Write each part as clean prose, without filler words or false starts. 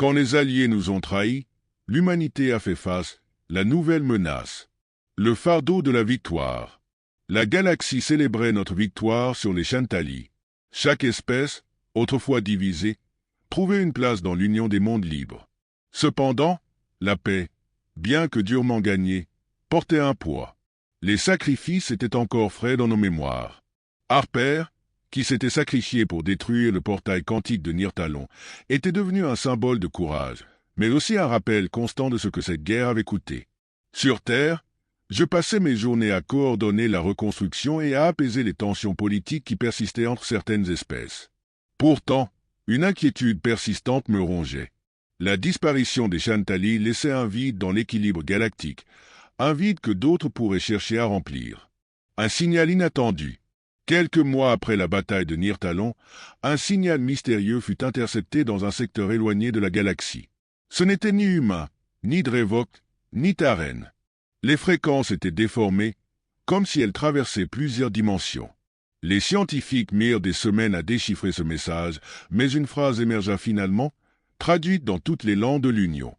Quand les Alliés nous ont trahis, l'humanité a fait face, la nouvelle menace. Le fardeau de la victoire. La galaxie célébrait notre victoire sur les Shantali. Chaque espèce, autrefois divisée, trouvait une place dans l'union des mondes libres. Cependant, la paix, bien que durement gagnée, portait un poids. Les sacrifices étaient encore frais dans nos mémoires. Harper, qui s'était sacrifié pour détruire le portail quantique de Nirtalon, était devenu un symbole de courage, mais aussi un rappel constant de ce que cette guerre avait coûté. Sur Terre, je passais mes journées à coordonner la reconstruction et à apaiser les tensions politiques qui persistaient entre certaines espèces. Pourtant, une inquiétude persistante me rongeait. La disparition des Shantali laissait un vide dans l'équilibre galactique, un vide que d'autres pourraient chercher à remplir. Un signal inattendu. Quelques mois après la bataille de Nirtalon, un signal mystérieux fut intercepté dans un secteur éloigné de la galaxie. Ce n'était ni humain, ni Drevok, ni Taren. Les fréquences étaient déformées, comme si elles traversaient plusieurs dimensions. Les scientifiques mirent des semaines à déchiffrer ce message, mais une phrase émergea finalement, traduite dans toutes les langues de l'Union.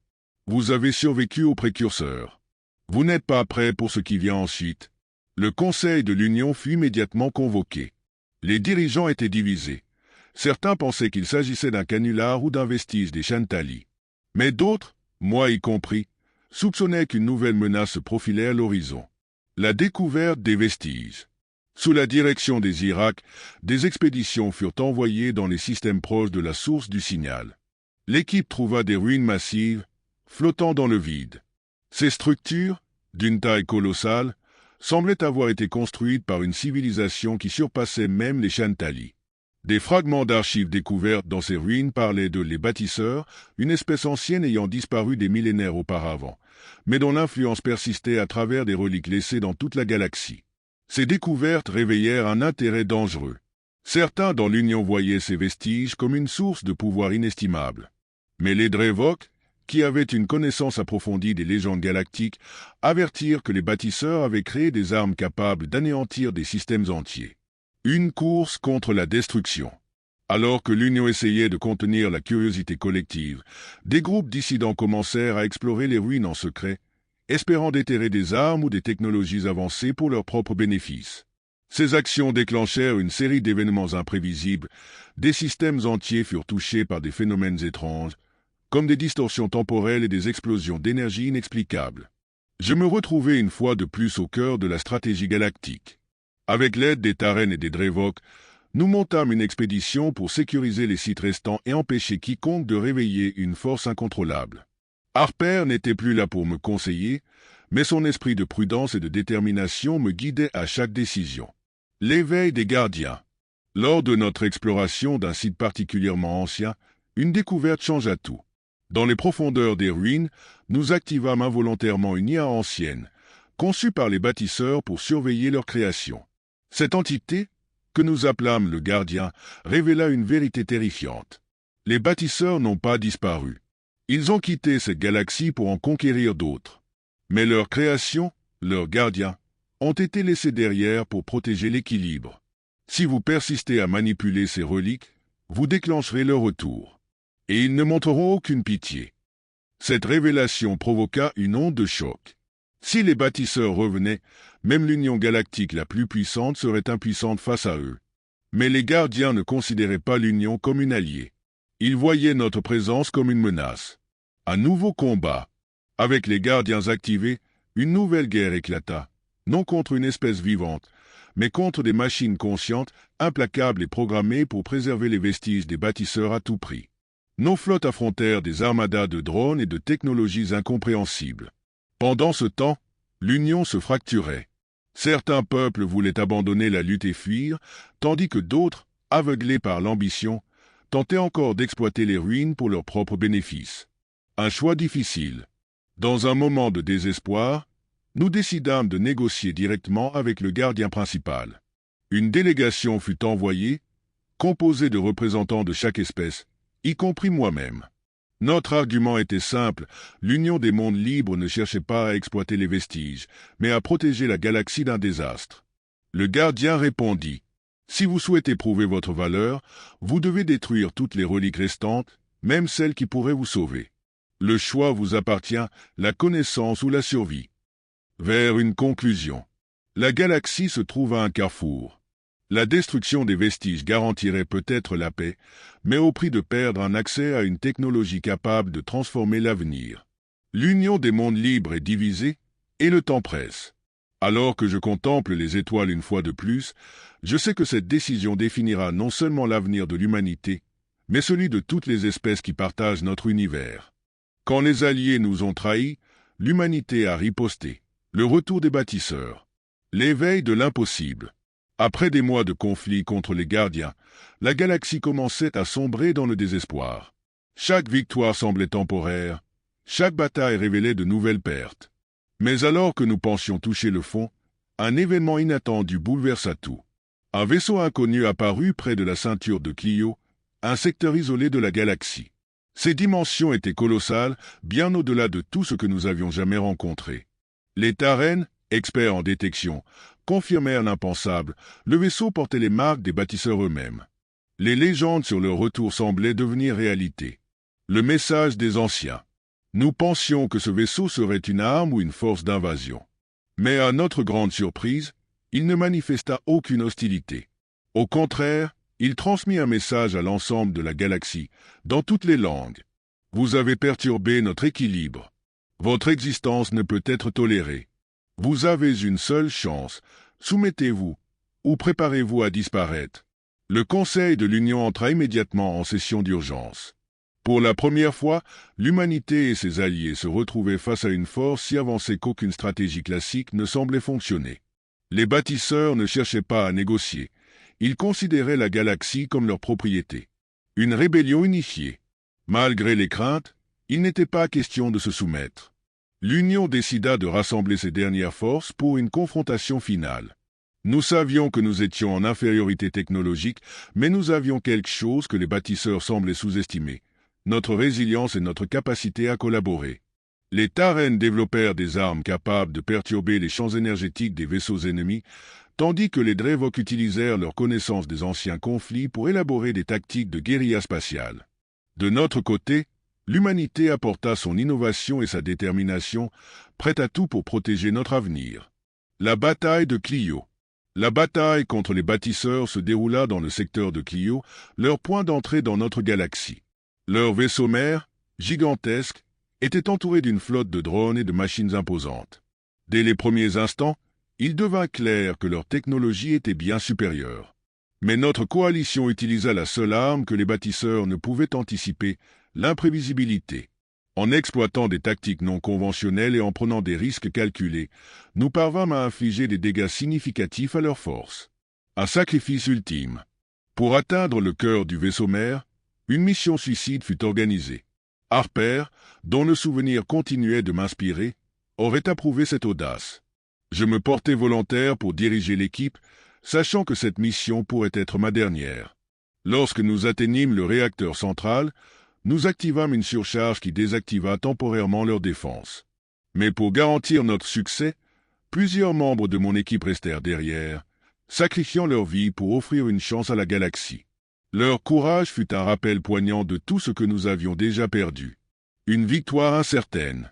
Vous avez survécu aux précurseurs. Vous n'êtes pas prêts pour ce qui vient ensuite. Le Conseil de l'Union fut immédiatement convoqué. Les dirigeants étaient divisés. Certains pensaient qu'il s'agissait d'un canular ou d'un vestige des Shantali. Mais d'autres, moi y compris, soupçonnaient qu'une nouvelle menace se profilait à l'horizon. La découverte des vestiges. Sous la direction des Irak, des expéditions furent envoyées dans les systèmes proches de la source du signal. L'équipe trouva des ruines massives, flottant dans le vide. Ces structures, d'une taille colossale, semblaient avoir été construites par une civilisation qui surpassait même les Shantali. Des fragments d'archives découvertes dans ces ruines parlaient de les bâtisseurs, une espèce ancienne ayant disparu des millénaires auparavant, mais dont l'influence persistait à travers des reliques laissées dans toute la galaxie. Ces découvertes réveillèrent un intérêt dangereux. Certains dans l'Union voyaient ces vestiges comme une source de pouvoir inestimable. Mais les Drevok, qui avaient une connaissance approfondie des légendes galactiques, avertirent que les bâtisseurs avaient créé des armes capables d'anéantir des systèmes entiers. Une course contre la destruction. Alors que l'Union essayait de contenir la curiosité collective, des groupes dissidents commencèrent à explorer les ruines en secret, espérant déterrer des armes ou des technologies avancées pour leurs propres bénéfices. Ces actions déclenchèrent une série d'événements imprévisibles. Des systèmes entiers furent touchés par des phénomènes étranges, comme des distorsions temporelles et des explosions d'énergie inexplicables. Je me retrouvai une fois de plus au cœur de la stratégie galactique. Avec l'aide des Taren et des Drevok, nous montâmes une expédition pour sécuriser les sites restants et empêcher quiconque de réveiller une force incontrôlable. Harper n'était plus là pour me conseiller, mais son esprit de prudence et de détermination me guidait à chaque décision. L'éveil des gardiens. Lors de notre exploration d'un site particulièrement ancien, une découverte changea tout. Dans les profondeurs des ruines, nous activâmes involontairement une IA ancienne, conçue par les bâtisseurs pour surveiller leur création. Cette entité, que nous appelâmes le gardien, révéla une vérité terrifiante. Les bâtisseurs n'ont pas disparu. Ils ont quitté cette galaxie pour en conquérir d'autres. Mais leur création, leurs gardiens, ont été laissés derrière pour protéger l'équilibre. Si vous persistez à manipuler ces reliques, vous déclencherez leur retour. Et ils ne montreront aucune pitié. Cette révélation provoqua une onde de choc. Si les bâtisseurs revenaient, même l'Union galactique la plus puissante serait impuissante face à eux. Mais les gardiens ne considéraient pas l'Union comme une alliée. Ils voyaient notre présence comme une menace. Un nouveau combat. Avec les gardiens activés, une nouvelle guerre éclata, non contre une espèce vivante, mais contre des machines conscientes, implacables et programmées pour préserver les vestiges des bâtisseurs à tout prix. Nos flottes affrontèrent des armadas de drones et de technologies incompréhensibles. Pendant ce temps, l'Union se fracturait. Certains peuples voulaient abandonner la lutte et fuir, tandis que d'autres, aveuglés par l'ambition, tentaient encore d'exploiter les ruines pour leurs propres bénéfices. Un choix difficile. Dans un moment de désespoir, nous décidâmes de négocier directement avec le gardien principal. Une délégation fut envoyée, composée de représentants de chaque espèce, y compris moi-même. Notre argument était simple, l'Union des mondes libres ne cherchait pas à exploiter les vestiges, mais à protéger la galaxie d'un désastre. Le gardien répondit, « Si vous souhaitez prouver votre valeur, vous devez détruire toutes les reliques restantes, même celle qui pourrait vous sauver. Le choix vous appartient, la connaissance ou la survie. Vers une conclusion. La galaxie se trouve à un carrefour. La destruction des vestiges garantirait peut-être la paix, mais au prix de perdre un accès à une technologie capable de transformer l'avenir. L'union des mondes libres est divisée, et le temps presse. Alors que je contemple les étoiles une fois de plus, je sais que cette décision définira non seulement l'avenir de l'humanité, mais celui de toutes les espèces qui partagent notre univers. Quand les Alliés nous ont trahis, l'humanité a riposté. Le retour des bâtisseurs. L'éveil de l'impossible. Après des mois de conflits contre les gardiens, la galaxie commençait à sombrer dans le désespoir. Chaque victoire semblait temporaire, chaque bataille révélait de nouvelles pertes. Mais alors que nous pensions toucher le fond, un événement inattendu bouleversa tout. Un vaisseau inconnu apparut près de la ceinture de Clio, un secteur isolé de la galaxie. Ses dimensions étaient colossales, bien au-delà de tout ce que nous avions jamais rencontré. Les Tarènes, experts en détection, confirmèrent l'impensable, le vaisseau portait les marques des bâtisseurs eux-mêmes. Les légendes sur leur retour semblaient devenir réalité. Le message des anciens. Nous pensions que ce vaisseau serait une arme ou une force d'invasion. Mais à notre grande surprise, il ne manifesta aucune hostilité. Au contraire, il transmit un message à l'ensemble de la galaxie, dans toutes les langues. Vous avez perturbé notre équilibre. Votre existence ne peut être tolérée. Vous avez une seule chance. Soumettez-vous, ou préparez-vous à disparaître. Le Conseil de l'Union entra immédiatement en session d'urgence. Pour la première fois, l'humanité et ses alliés se retrouvaient face à une force si avancée qu'aucune stratégie classique ne semblait fonctionner. Les bâtisseurs ne cherchaient pas à négocier. Ils considéraient la galaxie comme leur propriété. Une rébellion unifiée. Malgré les craintes, il n'était pas question de se soumettre. L'Union décida de rassembler ses dernières forces pour une confrontation finale. Nous savions que nous étions en infériorité technologique, mais nous avions quelque chose que les bâtisseurs semblaient sous-estimer, notre résilience et notre capacité à collaborer. Les Tarènes développèrent des armes capables de perturber les champs énergétiques des vaisseaux ennemis, tandis que les Drevok utilisèrent leur connaissance des anciens conflits pour élaborer des tactiques de guérilla spatiale. De notre côté, l'humanité apporta son innovation et sa détermination, prête à tout pour protéger notre avenir. La bataille de Clio. La bataille contre les bâtisseurs se déroula dans le secteur de Clio, leur point d'entrée dans notre galaxie. Leur vaisseau mère, gigantesque, était entouré d'une flotte de drones et de machines imposantes. Dès les premiers instants, il devint clair que leur technologie était bien supérieure. Mais notre coalition utilisa la seule arme que les bâtisseurs ne pouvaient anticiper, l'imprévisibilité. En exploitant des tactiques non conventionnelles et en prenant des risques calculés, nous parvînmes à infliger des dégâts significatifs à leur force. Un sacrifice ultime. Pour atteindre le cœur du vaisseau mère, une mission suicide fut organisée. Harper, dont le souvenir continuait de m'inspirer, aurait approuvé cette audace. Je me portais volontaire pour diriger l'équipe, sachant que cette mission pourrait être ma dernière. Lorsque nous atteignîmes le réacteur central, nous activâmes une surcharge qui désactiva temporairement leur défense. Mais pour garantir notre succès, plusieurs membres de mon équipe restèrent derrière, sacrifiant leur vie pour offrir une chance à la galaxie. Leur courage fut un rappel poignant de tout ce que nous avions déjà perdu. Une victoire incertaine.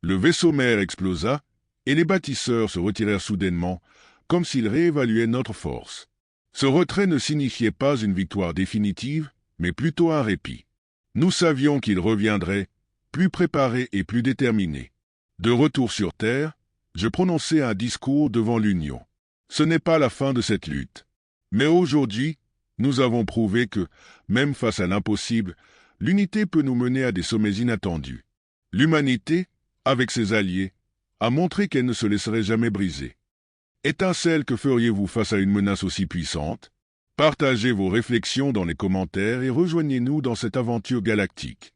Le vaisseau mère explosa, et les bâtisseurs se retirèrent soudainement, comme s'ils réévaluaient notre force. Ce retrait ne signifiait pas une victoire définitive, mais plutôt un répit. Nous savions qu'ils reviendraient, plus préparés et plus déterminés. De retour sur Terre, je prononçai un discours devant l'Union. Ce n'est pas la fin de cette lutte. Mais aujourd'hui, nous avons prouvé que, même face à l'impossible, l'unité peut nous mener à des sommets inattendus. L'humanité, avec ses alliés, a montré qu'elle ne se laisserait jamais briser. Étincelle, que feriez-vous face à une menace aussi puissante? Partagez vos réflexions dans les commentaires et rejoignez-nous dans cette aventure galactique.